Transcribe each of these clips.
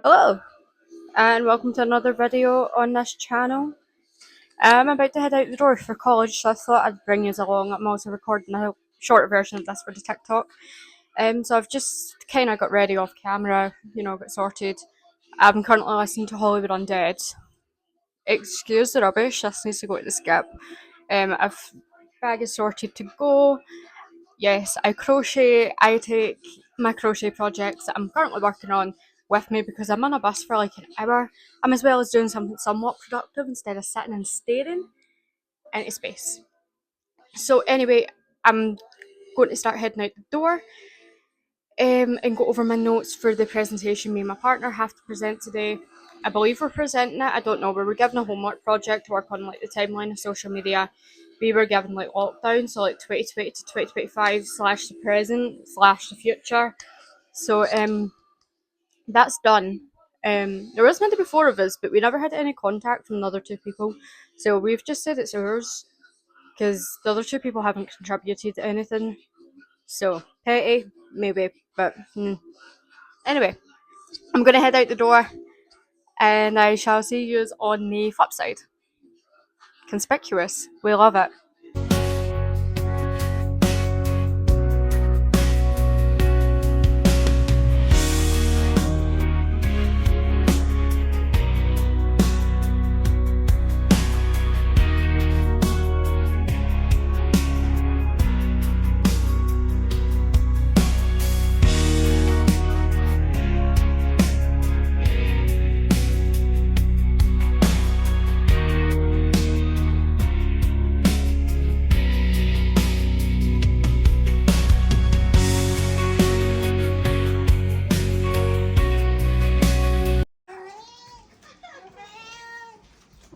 Hello, and welcome to another video on this channel. I'm about to head out the door for college, so I thought I'd bring you along. I'm also recording a short version of this for the TikTok. So I've just kind of got ready off camera, got sorted. I'm currently listening to Hollywood Undead. Excuse the rubbish, this needs to go to the skip. I've bag is sorted to go. Yes, I crochet. I take my crochet projects that I'm currently working on with me because I'm on a bus for like an hour. I'm as well as doing something somewhat productive instead of sitting and staring into space. So anyway, I'm going to start heading out the door and go over my notes for the presentation me and my partner have to present today. I believe we're presenting it. I don't know. We were given a homework project to work on like the timeline of social media. We were given like lockdown, so like 2020 to 2025 slash the present slash the future. So that's done. There was meant to be four of us, but we never had any contact from the other two people. So we've just said it's ours because the other two people haven't contributed to anything. So petty, maybe, but anyway, I'm gonna head out the door, and I shall see you on the flip side. Conspicuous, we love it.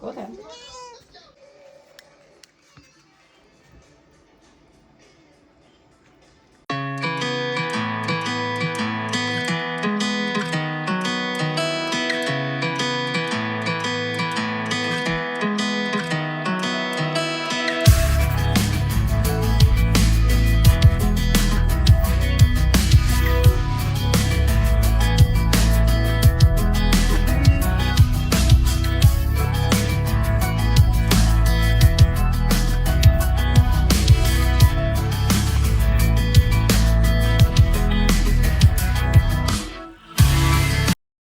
Go then.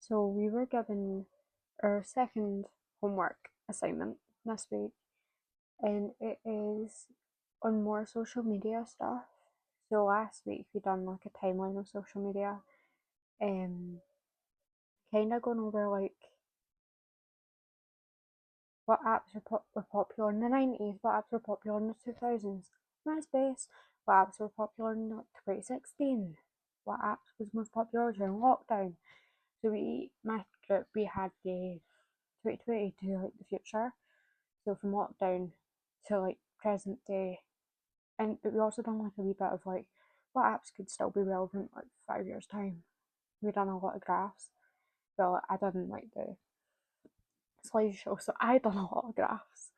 So we were given our second homework assignment this week, and it is on more social media stuff. So last week we done like a timeline of social media, kind of going over like what apps were popular in the 90s, what apps were popular in the 2000s, MySpace, what apps were popular in 2016, what apps was most popular during lockdown. So my group, we had the 2020 to like the future, so from lockdown to like present day, but we also done like a wee bit of like what apps could still be relevant like 5 years time. We done a lot of graphs. Well, I didn't like the slideshow, so I done a lot of graphs.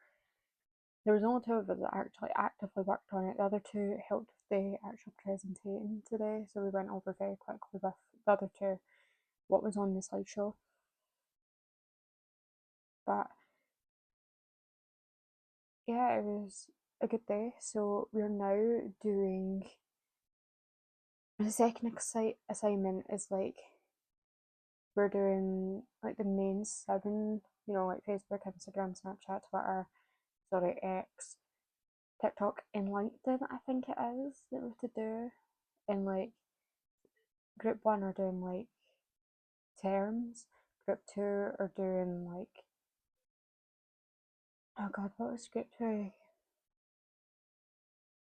There was only two of us that actually actively worked on it. The other two helped with the actual presentation today, so we went over very quickly with the other two what was on the slideshow. But yeah, it was a good day. So we're now doing the second assignment is like we're doing like the main seven, like Facebook, Instagram, Snapchat, Twitter, X, TikTok, and LinkedIn, I think it is, that we have to do. And like group one are doing like terms, group two are doing like, oh god, what was group two?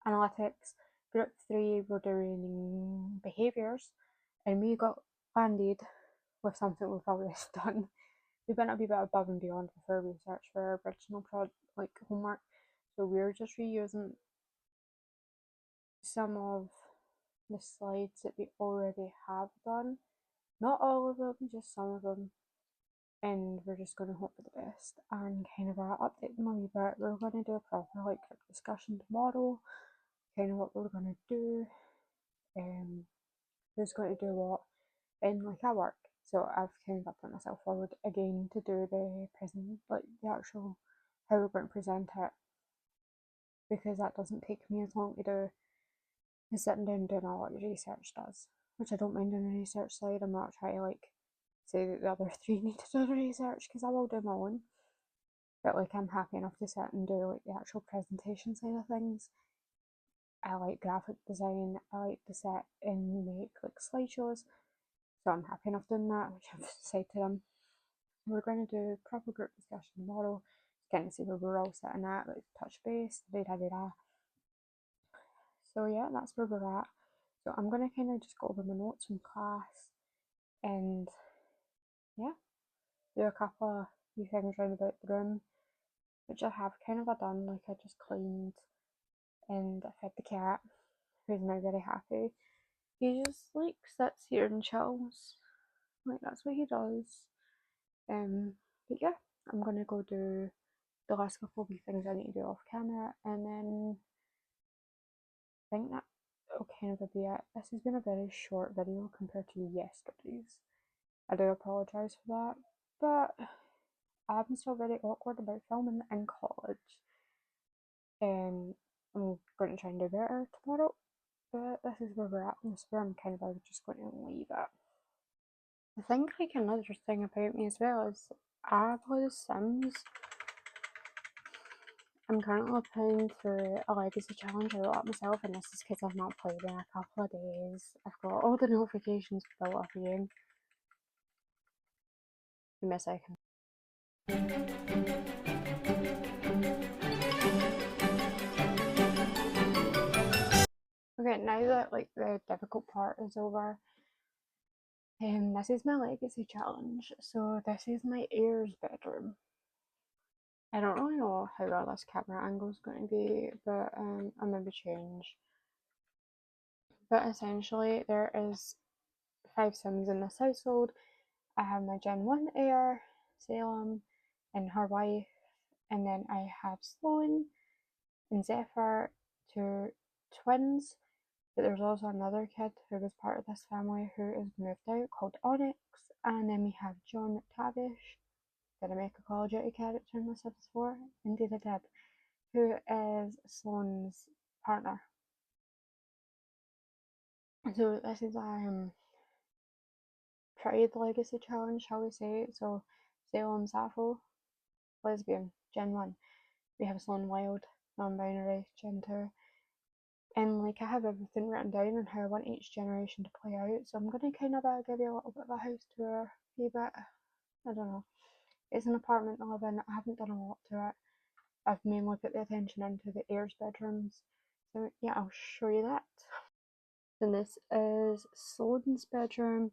Analytics. Group three were doing behaviours, and we got landed with something we've already done. We went a wee bit above and beyond with our research for our original homework, so we're just reusing some of the slides that we already have done. Not all of them, just some of them. And we're just going to hope for the best and kind of update them a wee bit. We're going to do a proper like discussion tomorrow, kind of what we're going to do, who's going to do what, and like I work. So I've kind of put myself forward again to do the present, like the actual how we're going to present it, because that doesn't take me as long to do as sitting down and doing a lot of research does. Which I don't mind doing the research side. I'm not trying to like say that the other three need to do the research, because I will do my own. But like I'm happy enough to sit and do like the actual presentation side of things. I like graphic design. I like to sit and make like slideshows. So I'm happy enough doing that, which I've said to them. We're going to do proper group discussion tomorrow, kind of see where we're all sitting at, like touch base, da da da da. So yeah, that's where we're at. So I'm going to kind of just go over my notes from class and yeah, do a couple of wee things around about the room, which I have kind of done. Like I just cleaned and I fed the cat, who's now very happy. He just like sits here and chills. Like that's what he does. But yeah, I'm gonna go do the last couple of wee things I need to do off camera, and then I think that will kind of be it. This has been a very short video compared to yesterday's. I do apologise for that, but I'm still very awkward about filming in college. I'm going to try and do better tomorrow, but this is where we're at, and this is where I'm kind of just going to leave it. I think like another thing about me as well is I play The Sims. I'm currently playing through a legacy challenge I wrote up myself, and this is because I've not played in a couple of days. I've got all the notifications built up again. Give me a second. Okay, now that like the difficult part is over, this is my legacy challenge. So this is my heir's bedroom. I don't really know how well this camera angle is going to be, but I'll maybe change. But essentially, there is 5 Sims in this household. I have my Gen 1 heir, Salem, and her wife, and then I have Sloan and Zephyr, 2 twins. But there's also another kid who was part of this family who is moved out called Onyx, and then we have John McTavish. Did I make a Call of Duty character in this episode? Indeed I did. Who is Sloane's partner. So this is Pride Legacy Challenge, shall we say. So Salem Sappho, lesbian, Gen 1. We have Sloane Wild, non-binary, Gen 2. And like I have everything written down and how I want each generation to play out. So I'm gonna kind of give you a little bit of a house tour, a bit. I don't know. It's an apartment I live in. I haven't done a lot to it. I've mainly put the attention into the heirs' bedrooms. So yeah, I'll show you that. And this is Sloane's bedroom.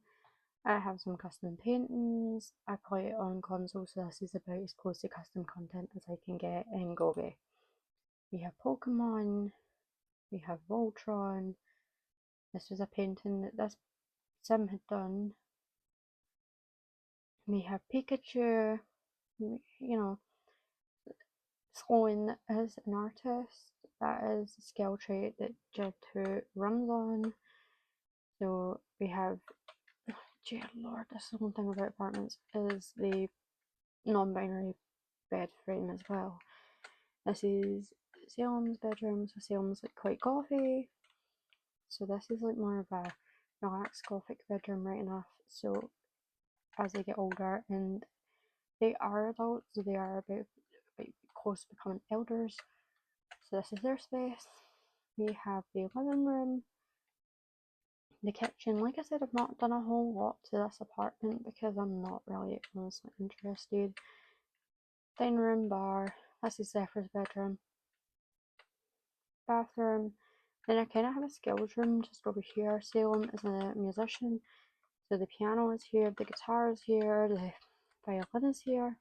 I have some custom paintings. I play it on console, so this is about as close to custom content as I can get in Gobi. We have Pokemon. We have Voltron. This was a painting that this Sim had done. We have Pikachu. You know, Sloane is an artist. That is a skill trait that Jed 2 runs on. So we have, dear lord, this is the one thing about apartments is the non-binary bed frame as well. This is Salem's bedroom, so Salem's like quite gothy. So this is like more of a relaxed gothic bedroom, right enough. So as they get older, and they are adults, so they are about close to becoming elders. So this is their space. We have the living room, the kitchen. Like I said, I've not done a whole lot to this apartment because I'm not really honestly interested. Dining room, bar. This is Zephyr's bedroom. Bathroom. Then I kind of have a skills room just over here. Salem is a musician, so the piano is here, the guitar is here, the violin is here,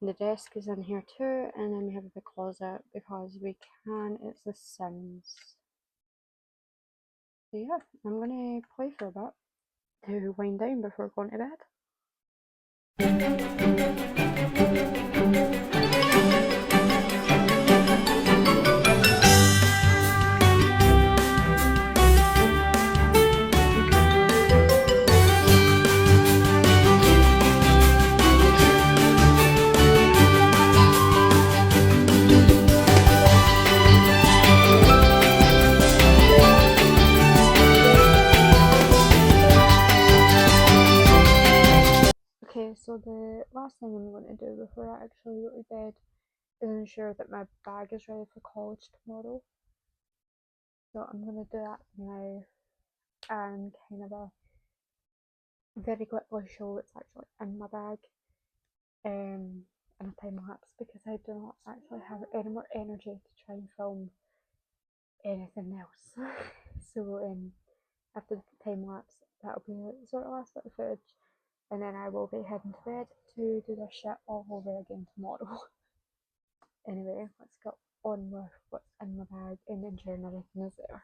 the desk is in here too, and then we have a big closet because we can. It's The Sims. So yeah, I'm gonna play for a bit to wind down before going to bed. to do before I actually go to bed is ensure that my bag is ready for college tomorrow. So I'm going to do that now and kind of very quickly show what's actually in my bag in a time lapse, because I do not actually have any more energy to try and film anything else. So after the time lapse, that'll be the sort of last bit of footage, and then I will be heading to bed to do this shit all over again tomorrow. Anyway, let's get on with what's in my bag and ensuring everything is there.